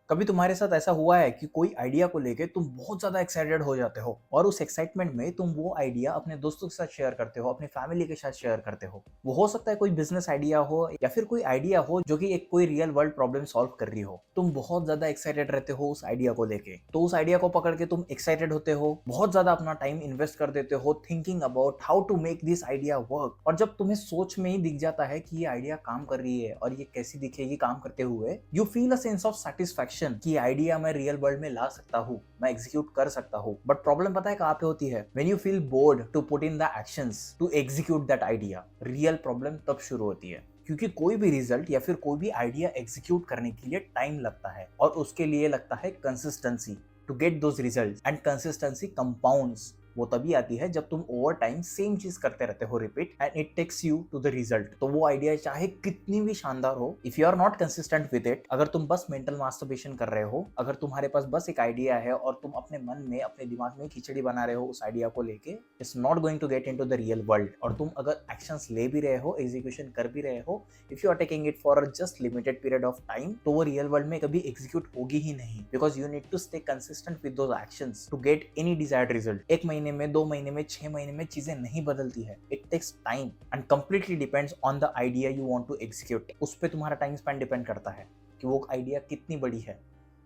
कभी तुम्हारे साथ ऐसा हुआ है कि कोई आइडिया को लेके तुम बहुत ज्यादा एक्साइटेड हो जाते हो और उस एक्साइटमेंट में तुम वो आइडिया अपने दोस्तों के साथ शेयर करते हो, अपनी फैमिली के साथ शेयर करते हो। वो हो सकता है कोई बिजनेस आइडिया हो या फिर कोई आइडिया हो जो कि एक कोई रियल वर्ल्ड प्रॉब्लम सॉल्व कर रही हो। तुम बहुत ज्यादा एक्साइटेड रहते हो उस आइडिया को लेके, तो उस आइडिया को पकड़ के तुम एक्साइटेड होते हो, बहुत ज्यादा अपना टाइम इन्वेस्ट कर देते हो thinking about how to make this idea work. और जब तुम्हें सोच में ही दिख जाता है कि ये आइडिया काम कर रही है और ये कैसी दिखेगी काम करते हुए, you feel a sense of satisfaction कि आइडिया मैं रियल वर्ल्ड में ला सकता हूँ, मैं एग्जीक्यूट कर सकता हूँ। बट प्रॉब्लम पता है कहाँ पे होती है? When you feel bored to put in the actions to execute that idea. Real problem तब शुरू होती है, क्योंकि कोई भी रिजल्ट या फिर कोई भी आइडिया एग्जीक्यूट करने के लिए टाइम लगता है और उसके लिए लगता है consistency to get those result. And consistency compounds वो तभी आती है जब तुम ओवर टाइम सेम चीज करते रहते हो repeat, and it takes you to the result. तो वो आइडिया चाहे कितनी भी शानदार हो, if you are not consistent with it, अगर तुम बस मेंटल मास्टरबेशन कर रहे हो, अगर तुम्हारे पास बस एक आइडिया है और तुम अपने मन में अपने दिमाग में खिचड़ी बना रहे हो उस आइडिया को लेके, it's not going to get into the real world. और तुम अगर एक्शंस ले भी रहे हो, एग्जीक्यूशन कर भी रहे हो, if you are taking it for just limited period of time, तो वो रियल वर्ल्ड में कभी एग्जीक्यूट होगी ही नहीं, because you need to stay consistent with those actions to get any desired result. एक महीने में, 2 महीने में, 6 महीने में चीजें नहीं बदलती है। It takes time and completely depends on the idea you want to execute. उस पर तुम्हारा टाइम स्पेंड डिपेंड करता है कि वो आइडिया कितनी बड़ी है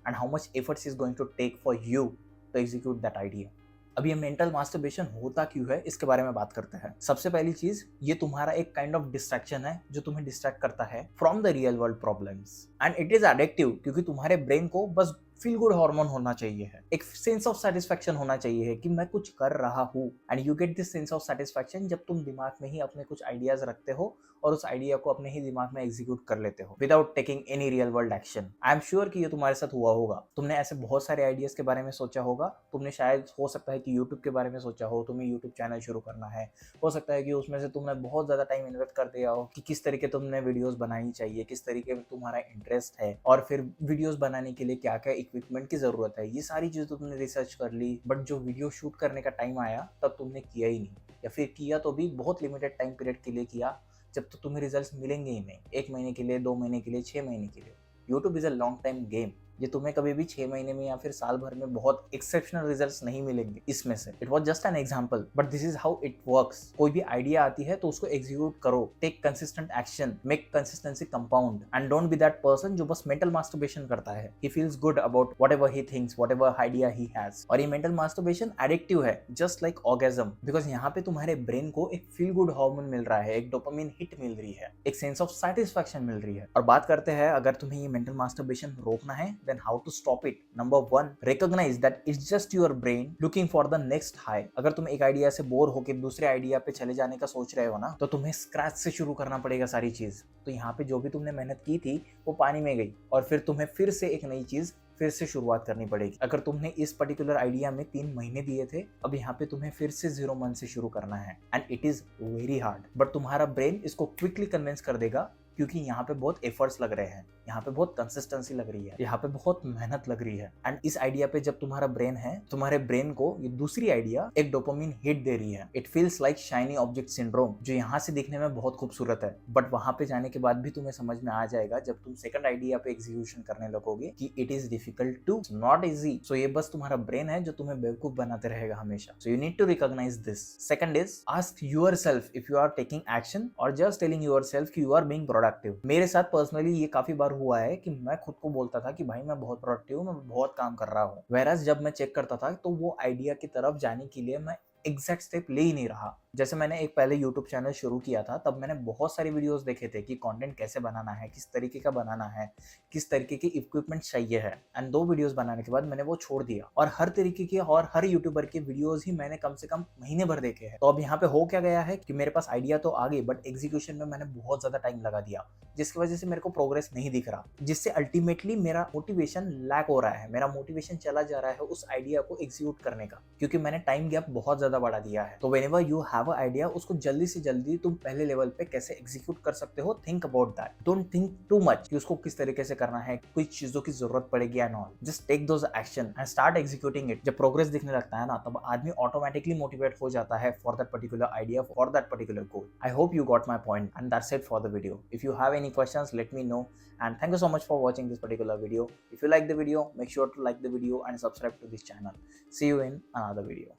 and how much efforts is going to take for you to execute that idea. अभी हम मेंटल मास्टरबेशन होता क्यों है इसके बारे में बात करते हैं। सबसे पहली चीज, ये तुम्हारा एक काइंड ऑफ डिस्ट्रैक्शन है जो तुम्हें डिस्ट्रैक्ट करता है from the real world problems, and it is addictive, क्योंकि तुम्हारे ब्रेन को बस फील गुड हार्मोन होना चाहिए है, एक सेंस ऑफ सेटिस्फैक्शन होना चाहिए है कि मैं कुछ कर रहा हूँ। And you get this sense of satisfaction जब तुम दिमाग में ही अपने कुछ आइडियाज रखते हो और उस आइडिया को अपने ही दिमाग में एग्जीक्यूट कर लेते हो without taking any real world action. I am sure कि ये तुम्हारे साथ हुआ होगा। तुमने ऐसे बहुत सारे आइडियाज के बारे में सोचा होगा। तुमने शायद, हो सकता है कि यूट्यूब के बारे में सोचा हो, तुम्हें यूट्यूब चैनल शुरू करना है, हो सकता है कि उसमें से तुमने बहुत ज्यादा टाइम इन्वेस्ट कर दिया हो कि किस तरीके तुमने वीडियोस बनानी चाहिए, किस तरीके में तुम्हारा इंटरेस्ट है और फिर वीडियोस बनाने के लिए क्या क्या इक्विपमेंट की जरूरत है। ये सारी चीजें तुमने रिसर्च कर ली, बट जो वीडियो शूट करने का टाइम आया तब तुमने किया ही नहीं, या फिर किया तो भी बहुत लिमिटेड टाइम पीरियड के लिए किया, जब तो तुम्हें रिजल्ट्स मिलेंगे ही नहीं। 1 महीने के लिए, 2 महीने के लिए, 6 महीने के लिए। YouTube is a long time game. ये तुम्हें कभी भी 6 महीने में या फिर साल भर में बहुत एक्सेप्शनल रिजल्ट्स नहीं मिलेंगे इसमें से। It was just an example, but this is how it works. कोई भी आइडिया आती है तो उसको एग्जीक्यूट करो, take consistent action, make consistency compound, and don't be that person जो बस मेंटल मास्टरबेशन करता है। He feels good about whatever he thinks, whatever idea he has. और ये मेंटल मास्टरबेशन एडिक्टिव है, जस्ट लाइक ऑर्गेजम, बिकॉज यहाँ पे तुम्हारे ब्रेन को एक फील गुड हार्मोन मिल रहा है, एक डोपामिन हिट मिल रही है, एक सेंस ऑफ सेटिस्फैक्शन मिल रही है। और बात करते हैं, अगर तुम्हें ये मेंटल मास्टरबेशन रोकना है, then how to stop it. Number 1, recognize that it's just your brain looking for the next high। अगर तुम एक आइडिया से बोर होकर दूसरे आइडिया पे चले जाने का सोच रहे हो ना, तो तुम्हें स्क्रैच से शुरू करना पड़ेगा सारी चीज। तो यहाँ पे जो भी तुमने मेहनत की थी वो पानी में गई और फिर तुम्हें फिर से एक नई चीज फिर से शुरुआत करनी पड़ेगी। अगर तुमने इस पर्टिकुलर आइडिया में 3 महीने दिए थे, अब यहाँ पे तुम्हें फिर से 0 मन से शुरू करना है, and it is very hard. But तुम्हारा ब्रेन इसको क्विकली कन्विंस कर देगा, क्योंकि यहाँ पे बहुत एफर्ट्स लग रहे हैं, यहाँ पे बहुत कंसिस्टेंसी लग रही है, यहाँ पे बहुत मेहनत लग रही है। एंड इस आइडिया पे जब तुम्हारा ब्रेन है, तुम्हारे ब्रेन को ये दूसरी आइडिया एक डोपामिन हिट दे रही है। It feels like shiny object syndrome, जो यहाँ से दिखने में बहुत खूबसूरत है, बट वहां पे जाने के बाद भी तुम्हें समझ में आ जाएगा जब तुम सेकंड आइडिया पे एग्जीक्यूशन करने लगोगे कि it is difficult to, not easy. So ये बस तुम्हारा ब्रेन है जो तुम्हें बेवकूफ बनाते रहेगा हमेशा। So you need to recognise this. Second is, ask yourself if you are taking action और जस्ट टेलिंग योरसेल्फ कि यू आर बीइंग प्रोडक्टिव। मेरे साथ पर्सनली ये काफी बार हुआ है कि मैं खुद को बोलता था कि भाई मैं बहुत प्रोडक्टिव हूँ, मैं बहुत काम कर रहा हूँ, whereas जब मैं चेक करता था तो वो आइडिया की तरफ जाने के लिए मैं एग्जैक्ट स्टेप ले ही नहीं रहा। जैसे मैंने एक पहले यूट्यूब चैनल शुरू किया था, तब मैंने बहुत सारी वीडियोस देखे थे कि कंटेंट कैसे बनाना है, किस तरीके का बनाना है, किस तरीके के इक्विपमेंट चाहिए है। एंड 2 वीडियोस बनाने के बाद मैंने वो छोड़ दिया, और हर तरीके के और हर यूट्यूबर के वीडियोस ही मैंने कम से कम महीने भर देखे हैं। तो अब यहाँ पे हो क्या गया है कि मेरे पास आइडिया तो आ गई, बट एग्जीक्यूशन में मैंने बहुत ज्यादा टाइम लगा दिया, जिसकी वजह से मेरे को प्रोग्रेस नहीं दिख रहा, जिससे अल्टीमेटली मेरा मोटिवेशन लैक हो रहा है, मेरा मोटिवेशन चला जा रहा है उस आइडिया को एग्जीक्यूट करने का, क्योंकि मैंने टाइम गैप बहुत ज्यादा ज्यादा बढ़ा दिया है। तो whenever you have an idea, उसको जल्दी से जल्दी तुम पहले लेवल पे कैसे एग्जीक्यूट कर सकते हो, think about that. Don't think too much कि उसको किस तरीके से करना है, कुछ चीजों की जरूरत पड़ेगी and all. Just take those action and start executing it. जब प्रोग्रेस दिखने लगता है ना, तब आदमी ऑटोमेटिकली मोटिवेट हो जाता है for that particular idea, for that particular goal. I hope you got my point, and that's it for the video. If you have any questions, let me know, and thank you so much for watching this particular video. If you like the video, make sure to like the video and subscribe to this channel. See you in another video.